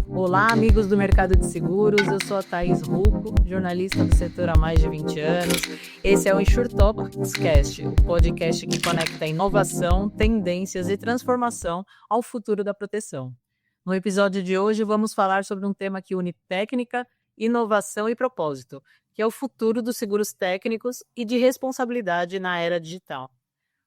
Olá, amigos do mercado de seguros. Eu sou a Thaís Rucco, jornalista do setor há mais de 20 anos. Esse é o InsurTalks Cast, o podcast que conecta inovação, tendências e transformação ao futuro da proteção. No episódio de hoje, vamos falar sobre um tema que une técnica, inovação e propósito, que é o futuro dos seguros técnicos e de responsabilidade na era digital.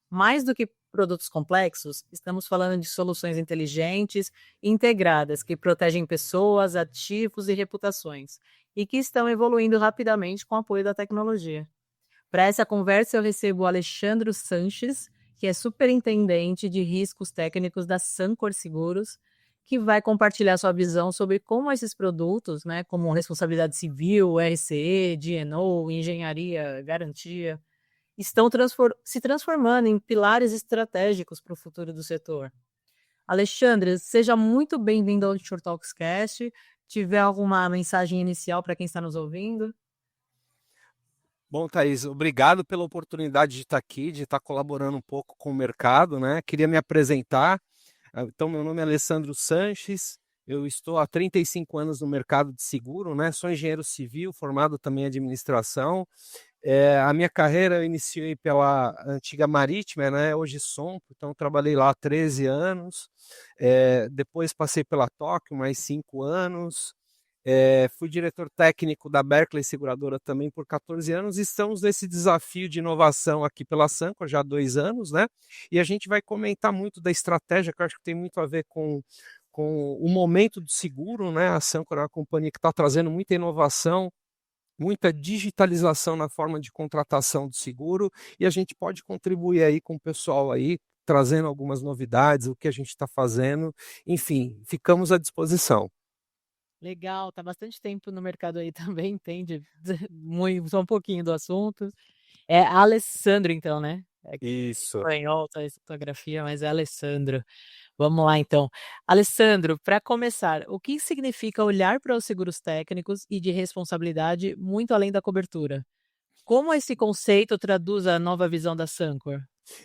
Mais do que produtos complexos, estamos falando de soluções inteligentes e integradas que protegem pessoas, ativos e reputações, e que estão evoluindo rapidamente com o apoio da tecnologia. Para essa conversa, eu recebo o Alexandro Sanches, que é superintendente de riscos técnicos da Sancor Seguros, que vai compartilhar sua visão sobre como esses produtos, como responsabilidade civil, RCE, D&O, engenharia, garantia, estão se transformando em pilares estratégicos para o futuro do setor. Alexandre, seja muito bem-vindo ao Short Talks Cast. Tiver alguma mensagem inicial para quem está nos ouvindo? Bom, Thaís, obrigado pela oportunidade de estar aqui, de estar colaborando um pouco com o mercado, né? Queria me apresentar. Então, meu nome é Alessandro Sanches, eu estou há 35 anos no mercado de seguro, né? Sou engenheiro civil, formado também em administração. A minha carreira eu iniciei pela antiga Marítima, né? Hoje Sompo, então trabalhei lá há 13 anos. Depois passei pela Tóquio, mais 5 anos. Fui diretor técnico da Berkeley Seguradora também por 14 anos e estamos nesse desafio de inovação aqui pela Sancor já há 2 anos, né? E a gente vai comentar muito da estratégia, que eu acho que tem muito a ver com o momento do seguro, né? A Sancor é uma companhia que está trazendo muita inovação, muita digitalização na forma de contratação do seguro, e a gente pode contribuir aí com o pessoal aí, trazendo algumas novidades, o que a gente está fazendo, enfim, ficamos à disposição. Legal, tá bastante tempo no mercado aí também, entende muito, só um pouquinho do assunto. É Alessandro, então, né? É que em Isso. espanhol tá essa fotografia, mas é Alessandro. Vamos lá, então. Alessandro, para começar, o que significa olhar para os seguros técnicos e de responsabilidade muito além da cobertura? Como esse conceito traduz a nova visão da Sancor?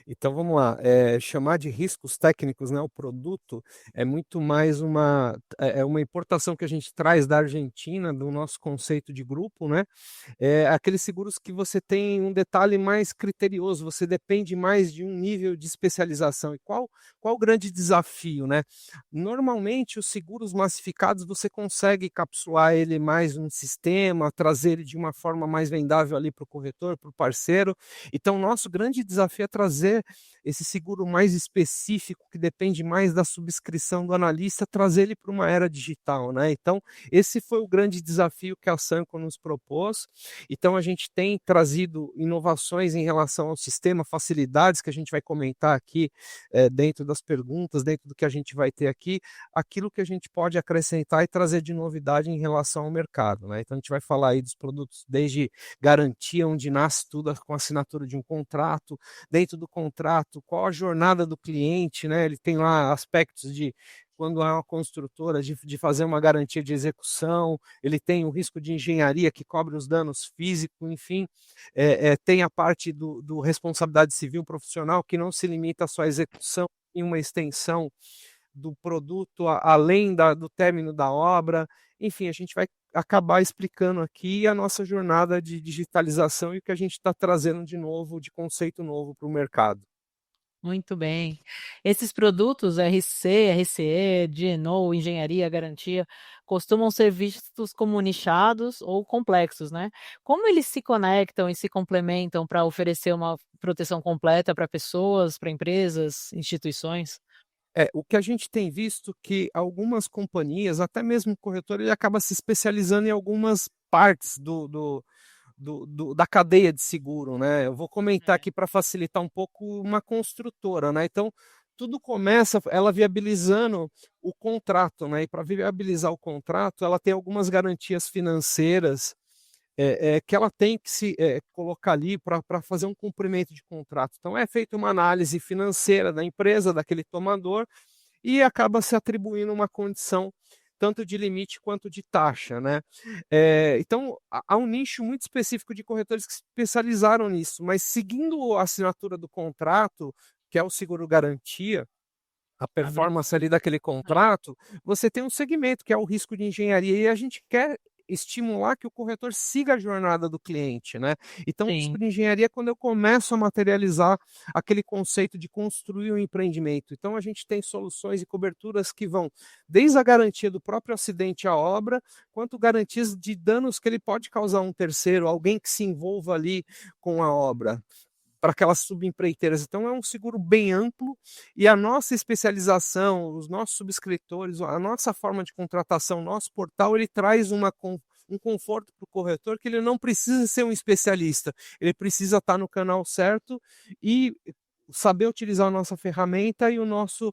Então vamos lá, chamar de riscos técnicos, né, o produto é muito mais uma importação que a gente traz da Argentina, do nosso conceito de grupo, né? Aqueles seguros que você tem um detalhe mais criterioso, você depende mais de um nível de especialização. E qual o grande desafio, né? Normalmente os seguros massificados você consegue capsular ele mais num sistema, trazer ele de uma forma mais vendável ali para o corretor, para o parceiro. Então, nosso grande desafio é trazer esse seguro mais específico, que depende mais da subscrição do analista, trazer ele para uma era digital, né? Então, esse foi o grande desafio que a Sancor nos propôs. Então, a gente tem trazido inovações em relação ao sistema, facilidades que a gente vai comentar aqui dentro das perguntas, dentro do que a gente vai ter aqui, aquilo que a gente pode acrescentar e trazer de novidade em relação ao mercado, né? Então, a gente vai falar aí dos produtos desde garantia, onde nasce tudo com a assinatura de um contrato, dentro do contrato, qual a jornada do cliente, né? Ele tem lá aspectos de quando é uma construtora, de fazer uma garantia de execução, ele tem o risco de engenharia que cobre os danos físicos, enfim, tem a parte do responsabilidade civil profissional, que não se limita só à execução, em uma extensão do produto além do término da obra. Enfim, a gente vai acabar explicando aqui a nossa jornada de digitalização e o que a gente está trazendo de novo, de conceito novo para o mercado. Muito bem. Esses produtos RC, RCE, D&O, engenharia, garantia, costumam ser vistos como nichados ou complexos, né? Como eles se conectam e se complementam para oferecer uma proteção completa para pessoas, para empresas, instituições? O que a gente tem visto que algumas companhias, até mesmo o corretor, ele acaba se especializando em algumas partes da cadeia de seguro, né? Eu vou comentar É. aqui para facilitar um pouco uma construtora, né? Então, tudo começa ela viabilizando o contrato, né? E para viabilizar o contrato, ela tem algumas garantias financeiras que ela tem que se colocar ali para fazer um cumprimento de contrato. Então, é feita uma análise financeira da empresa, daquele tomador, e acaba se atribuindo uma condição tanto de limite quanto de taxa, né? Então, há um nicho muito específico de corretores que se especializaram nisso, mas seguindo a assinatura do contrato, que é o seguro garantia, a Abre performance ali daquele contrato, você tem um segmento que é o risco de engenharia e a gente quer estimular que o corretor siga a jornada do cliente, né. Então o risco sim, de engenharia é quando eu começo a materializar aquele conceito de construir um empreendimento. Então a gente tem soluções e coberturas que vão desde a garantia do próprio acidente à obra, quanto garantias de danos que ele pode causar a um terceiro, alguém que se envolva ali com a obra para aquelas subempreiteiras. Então é um seguro bem amplo e a nossa especialização, os nossos subscritores, a nossa forma de contratação, nosso portal, ele traz um conforto para o corretor que ele não precisa ser um especialista, ele precisa estar no canal certo e saber utilizar a nossa ferramenta e o nosso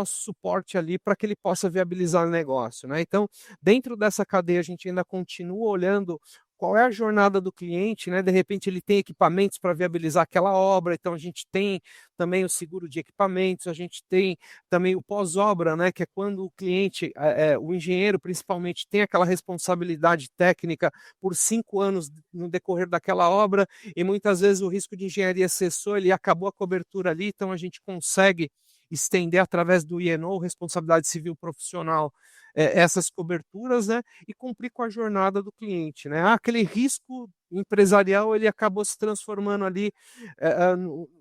suporte ali para que ele possa viabilizar o negócio, né. Então, dentro dessa cadeia a gente ainda continua olhando qual é a jornada do cliente, né, de repente ele tem equipamentos para viabilizar aquela obra, então a gente tem também o seguro de equipamentos, a gente tem também o pós-obra, né, que é quando o cliente, o engenheiro principalmente tem aquela responsabilidade técnica por 5 anos no decorrer daquela obra, e muitas vezes o risco de engenharia cessou, ele acabou a cobertura ali, então a gente consegue estender através do INO, responsabilidade civil profissional, essas coberturas, né, e cumprir com a jornada do cliente, né. Ah, aquele risco empresarial ele acabou se transformando ali,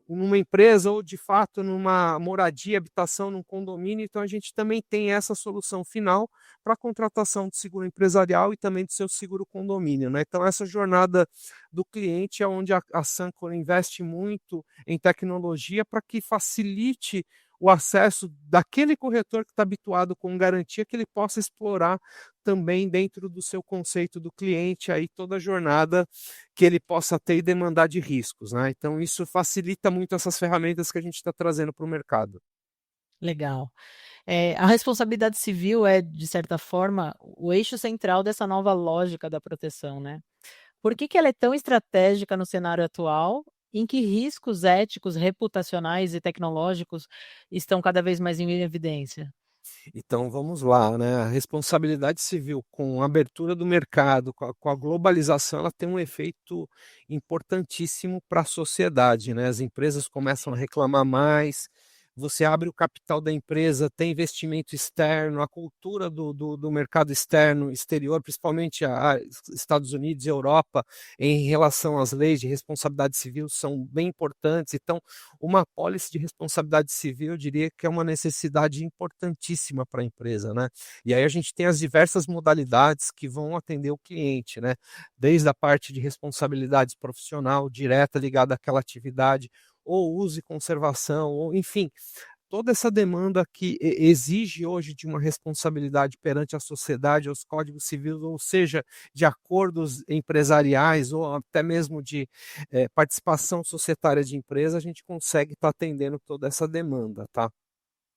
numa empresa ou de fato numa moradia, habitação, num condomínio, então a gente também tem essa solução final para a contratação de seguro empresarial e também do seu seguro condomínio, né. Então essa jornada do cliente é onde a Sancor investe muito em tecnologia para que facilite o acesso daquele corretor que está habituado com garantia, que ele possa explorar também dentro do seu conceito do cliente, aí toda a jornada que ele possa ter e demandar de riscos, né. Então isso facilita muito essas ferramentas que a gente está trazendo para o mercado. legal. A responsabilidade civil é, de certa forma, o eixo central dessa nova lógica da proteção, né. Por que que ela é tão estratégica no cenário atual, em que riscos éticos, reputacionais e tecnológicos estão cada vez mais em evidência? Então vamos lá, né, a responsabilidade civil com a abertura do mercado, com a globalização, ela tem um efeito importantíssimo para a sociedade, né, as empresas começam a reclamar mais, você abre o capital da empresa, tem investimento externo, a cultura do mercado externo, exterior, principalmente a Estados Unidos e Europa, em relação às leis de responsabilidade civil são bem importantes, então uma apólice de responsabilidade civil, eu diria que é uma necessidade importantíssima para a empresa, né. E aí a gente tem as diversas modalidades que vão atender o cliente, né, desde a parte de responsabilidade profissional direta ligada àquela atividade, ou uso e conservação, ou enfim, toda essa demanda que exige hoje de uma responsabilidade perante a sociedade, aos códigos civis, ou seja, de acordos empresariais ou até mesmo de, participação societária de empresa, a gente consegue estar atendendo toda essa demanda, tá.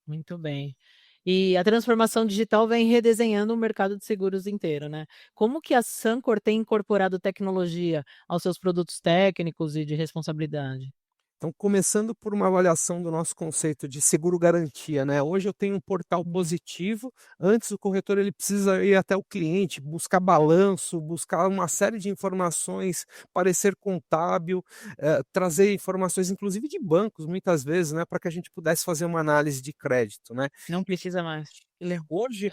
Muito bem. E a transformação digital vem redesenhando o mercado de seguros inteiro, né. Como que a Sancor tem incorporado tecnologia aos seus produtos técnicos e de responsabilidade? Então, começando por uma avaliação do nosso conceito de seguro garantia, né? Hoje eu tenho um portal Uhum. positivo. Antes o corretor ele precisa ir até o cliente, buscar balanço, buscar uma série de informações, parecer contábil, trazer informações, inclusive de bancos, muitas vezes, né, para que a gente pudesse fazer uma análise de crédito, né? Não precisa mais. Hoje,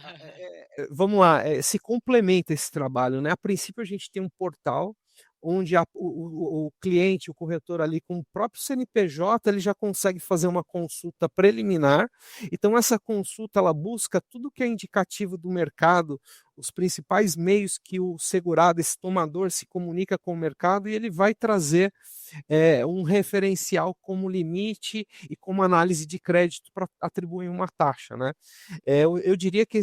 vamos lá, se complementa esse trabalho, né. A princípio a gente tem um portal, onde o cliente, o corretor ali com o próprio CNPJ, ele já consegue fazer uma consulta preliminar, então essa consulta ela busca tudo que é indicativo do mercado, os principais meios que o segurado, esse tomador se comunica com o mercado e ele vai trazer um referencial como limite e como análise de crédito para atribuir uma taxa, né. Eu diria que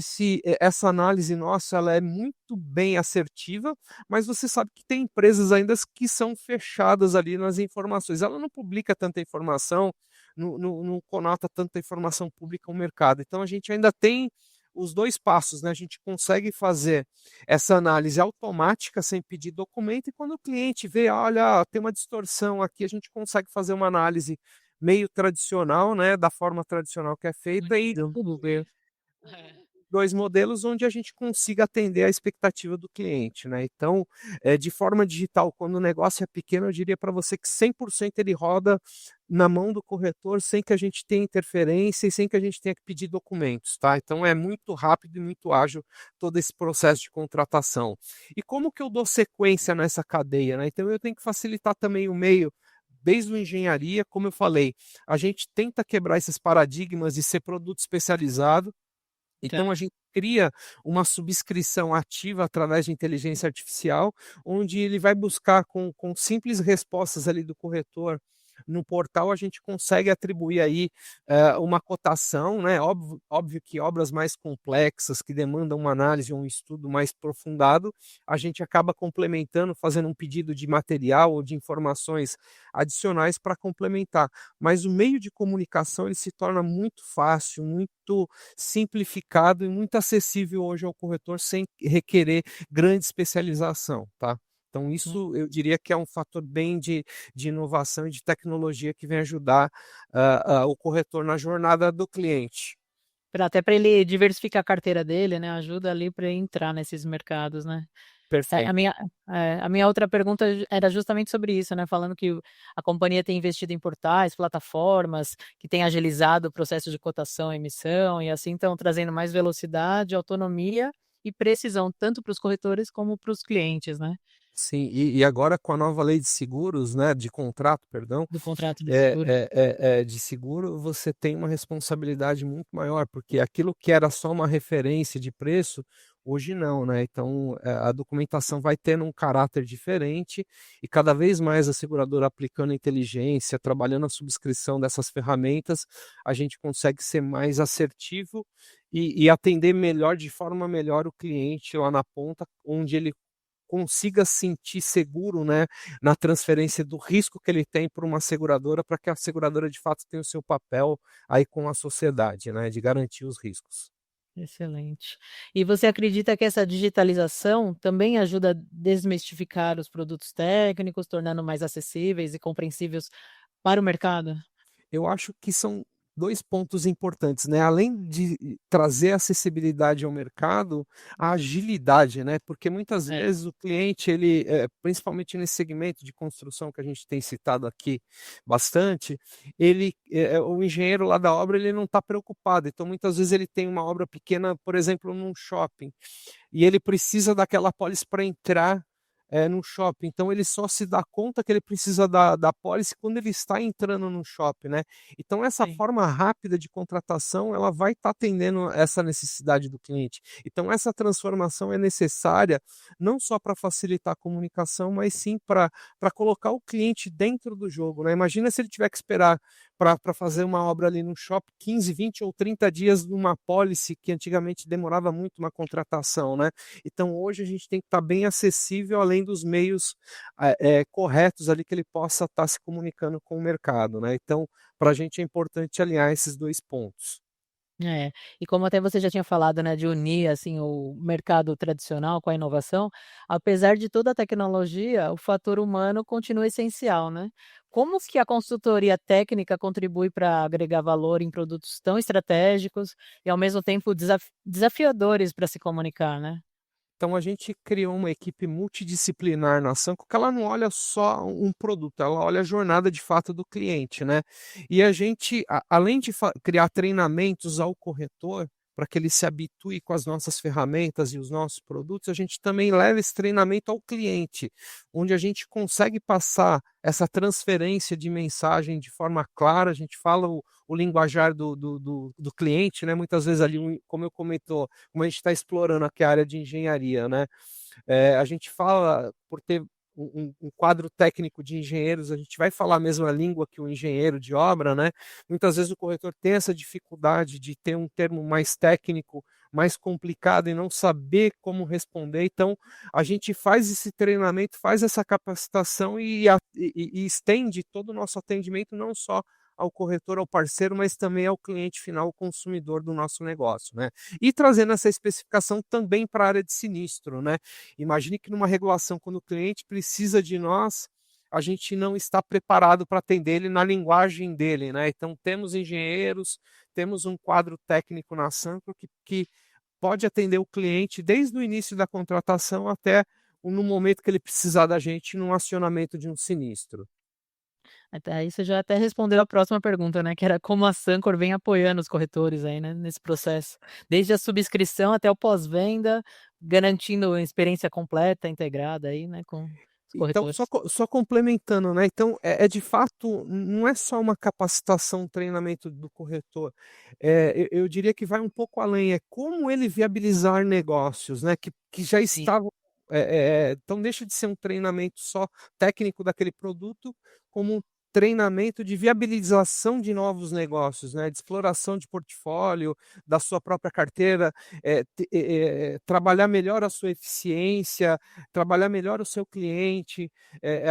essa análise nossa ela é muito bem assertiva, mas você sabe que tem empresas ainda que são fechadas ali nas informações. Ela não publica tanta informação, não conota tanta informação pública ao mercado. Então a gente ainda tem os 2 passos, né, a gente consegue fazer essa análise automática sem pedir documento e quando o cliente vê: "Olha, tem uma distorção aqui", a gente consegue fazer uma análise meio tradicional, né, da forma tradicional que é feita e Muito bem. É. dois modelos onde a gente consiga atender a expectativa do cliente, né? Então, de forma digital, quando o negócio é pequeno, eu diria para você que 100% ele roda na mão do corretor sem que a gente tenha interferência e sem que a gente tenha que pedir documentos, tá? Então é muito rápido e muito ágil todo esse processo de contratação. E como que eu dou sequência nessa cadeia, né? Então eu tenho que facilitar também o meio, desde a engenharia, como eu falei, a gente tenta quebrar esses paradigmas de ser produto especializado, então a Tá. gente cria uma subscrição ativa através de inteligência artificial, onde ele vai buscar com simples respostas ali do corretor no portal, a gente consegue atribuir aí uma cotação, né? Óbvio que obras mais complexas, que demandam uma análise ou um estudo mais aprofundado, a gente acaba complementando, fazendo um pedido de material ou de informações adicionais para complementar. Mas o meio de comunicação ele se torna muito fácil, muito simplificado e muito acessível hoje ao corretor sem requerer grande especialização, tá? Então isso eu diria que é um fator bem de inovação e de tecnologia que vem ajudar o corretor na jornada do cliente. Até para ele diversificar a carteira dele, né, ajuda ali para entrar nesses mercados, né. É, Perfeito. a minha outra pergunta era justamente sobre isso, né, falando que a companhia tem investido em portais, plataformas, que tem agilizado o processo de cotação e emissão, e assim estão trazendo mais velocidade, autonomia e precisão, tanto para os corretores como para os clientes, né, Sim, e agora com a nova lei de seguros, né, de contrato, perdão, do contrato de seguro. de seguro, você tem uma responsabilidade muito maior, porque aquilo que era só uma referência de preço, hoje não, né? Então, a documentação vai tendo um caráter diferente e cada vez mais a seguradora aplicando inteligência, trabalhando a subscrição dessas ferramentas, a gente consegue ser mais assertivo e atender melhor, de forma melhor, o cliente lá na ponta, onde ele consiga sentir seguro, né, na transferência do risco que ele tem para uma seguradora, para que a seguradora de fato tenha o seu papel aí com a sociedade, né, de garantir os riscos. Excelente. E você acredita que essa digitalização também ajuda a desmistificar os produtos técnicos, tornando mais acessíveis e compreensíveis para o mercado? Eu acho que são 2 pontos importantes, né, além de trazer acessibilidade ao mercado, a agilidade, né, porque muitas É, vezes o cliente ele, principalmente nesse segmento de construção que a gente tem citado aqui bastante, ele, o engenheiro lá da obra ele não está preocupado, então muitas vezes ele tem uma obra pequena, por exemplo, num shopping, e ele precisa daquela apólice para entrar, num shopping, então ele só se dá conta que ele precisa da apólice quando ele está entrando no shopping, né. Então essa sim. forma rápida de contratação, ela vai estar atendendo essa necessidade do cliente. Então essa transformação é necessária, não só para facilitar a comunicação, mas sim para colocar o cliente dentro do jogo, né. Imagina se ele tiver que esperar para fazer uma obra ali no shopping 15, 20 ou 30 dias numa apólice que antigamente demorava muito uma contratação, né. Então hoje a gente tem que estar bem acessível, além dos meios, corretos ali que ele possa estar se comunicando com o mercado, né. Então, para a gente é importante alinhar esses 2 pontos. É, e como até você já tinha falado, né, de unir, assim, o mercado tradicional com a inovação, apesar de toda a tecnologia, o fator humano continua essencial, né. Como que a consultoria técnica contribui para agregar valor em produtos tão estratégicos e, ao mesmo tempo, desafiadores para se comunicar, né? Então a gente criou uma equipe multidisciplinar na Sanco, que ela não olha só um produto, ela olha a jornada de fato do cliente, né. E a gente, além de criar treinamentos ao corretor, para que ele se habitue com as nossas ferramentas e os nossos produtos, a gente também leva esse treinamento ao cliente, onde a gente consegue passar essa transferência de mensagem de forma clara, a gente fala o linguajar do cliente, né, muitas vezes ali, como eu comentou, como a gente está explorando aqui a área de engenharia, né? A gente fala, por ter um quadro técnico de engenheiros, a gente vai falar a mesma língua que o engenheiro de obra, né? Muitas vezes o corretor tem essa dificuldade de ter um termo mais técnico, mais complicado e não saber como responder. Então, a gente faz esse treinamento, faz essa capacitação e estende todo o nosso atendimento não só ao corretor, ao parceiro, mas também ao cliente final, o consumidor do nosso negócio, né? E trazendo essa especificação também para a área de sinistro, né? Imagine que numa regulação, quando o cliente precisa de nós, a gente não está preparado para atender ele na linguagem dele, né? Então temos engenheiros, temos um quadro técnico na Sancro que pode atender o cliente desde o início da contratação até no momento que ele precisar da gente no acionamento de um sinistro. Até aí você já até respondeu a próxima pergunta, né, que era como a Sancor vem apoiando os corretores aí, né, nesse processo. Desde a subscrição até o pós-venda, garantindo a experiência completa, integrada aí, né, com os Então, corretores. só complementando, né? Então, é de fato, não é só uma capacitação, um treinamento do corretor. Eu diria que vai um pouco além, é como ele viabilizar negócios, né? Que já Sim. estavam. Então, deixa de ser um treinamento só técnico daquele produto, como um treinamento de viabilização de novos negócios, né? De exploração de portfólio, da sua própria carteira, trabalhar melhor a sua eficiência, trabalhar melhor o seu cliente.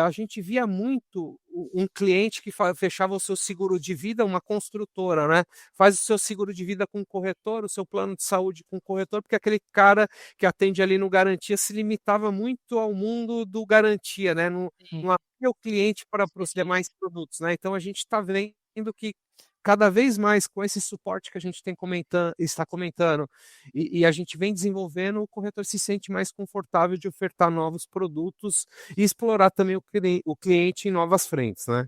A gente via muito um cliente que fechava o seu seguro de vida, uma construtora, né? Faz o seu seguro de vida com o corretor, o seu plano de saúde com o corretor, porque aquele cara que atende ali no garantia se limitava muito ao mundo do garantia, né? Sim, Não abria o cliente para os demais produtos, né? Então a gente está vendo que cada vez mais com esse suporte que a gente está comentando, e a gente vem desenvolvendo, o corretor se sente mais confortável de ofertar novos produtos e explorar também o cliente em novas frentes, né?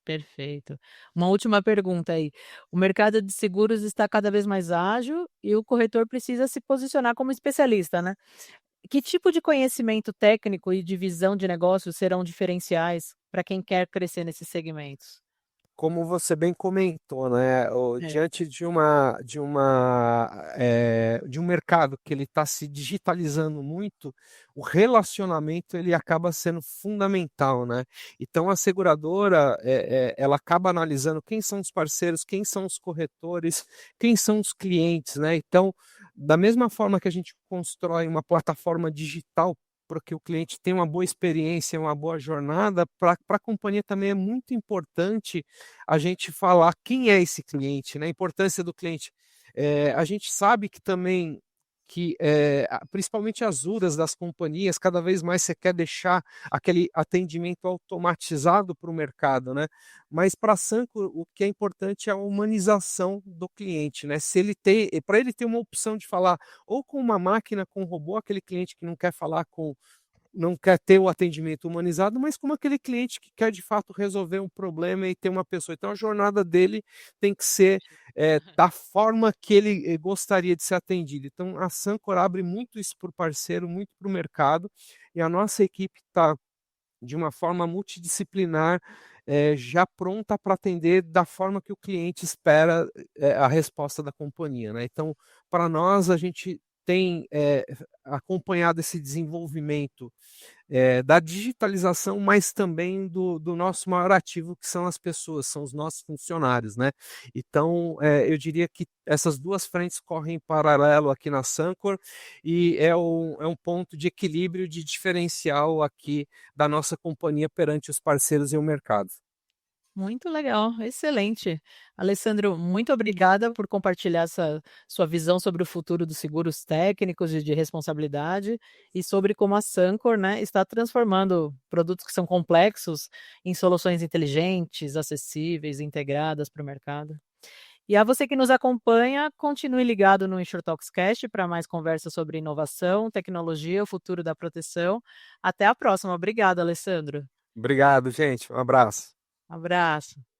perfeito. Uma última pergunta aí. O mercado de seguros está cada vez mais ágil e o corretor precisa se posicionar como especialista, né? Que tipo de conhecimento técnico e de visão de negócio serão diferenciais para quem quer crescer nesses segmentos? Como você bem comentou, né, É, diante de um mercado que ele está se digitalizando muito, o relacionamento ele acaba sendo fundamental, né? Então a seguradora, ela acaba analisando quem são os parceiros, quem são os corretores, quem são os clientes, né? Então, da mesma forma que a gente constrói uma plataforma digital para que o cliente tenha uma boa experiência, uma boa jornada, para a companhia também é muito importante a gente falar quem é esse cliente, né, a importância do cliente. A gente sabe que também principalmente as URAs das companhias, cada vez mais você quer deixar aquele atendimento automatizado para o mercado, né? Mas para a Sanco, o que é importante é a humanização do cliente, né? Se ele ter, para ele ter uma opção de falar ou com uma máquina, com um robô, aquele cliente que não quer falar com não quer ter o atendimento humanizado, mas como aquele cliente que quer de fato resolver um problema e ter uma pessoa. Então a jornada dele tem que ser da forma que ele gostaria de ser atendido. Então a Sancor abre muito isso para o parceiro, muito para o mercado, e a nossa equipe está de uma forma multidisciplinar, já pronta para atender da forma que o cliente espera, a resposta da companhia, né. Então, para nós, a gente tem, acompanhado esse desenvolvimento, da digitalização, mas também do nosso maior ativo, que são as pessoas, são os nossos funcionários, né. Então, eu diria que essas 2 frentes correm em paralelo aqui na Sancor, e é um ponto de equilíbrio, de diferencial aqui da nossa companhia perante os parceiros e o mercado. muito legal, excelente. Alessandro, muito obrigada por compartilhar essa sua visão sobre o futuro dos seguros técnicos e de responsabilidade e sobre como a Sancor, né, está transformando produtos que são complexos em soluções inteligentes, acessíveis, integradas para o mercado. E a você que nos acompanha, continue ligado no InsurTalks Cast para mais conversas sobre inovação, tecnologia, o futuro da proteção. Até a próxima. Obrigada, Alessandro. Obrigado, gente. Um abraço. Abraço.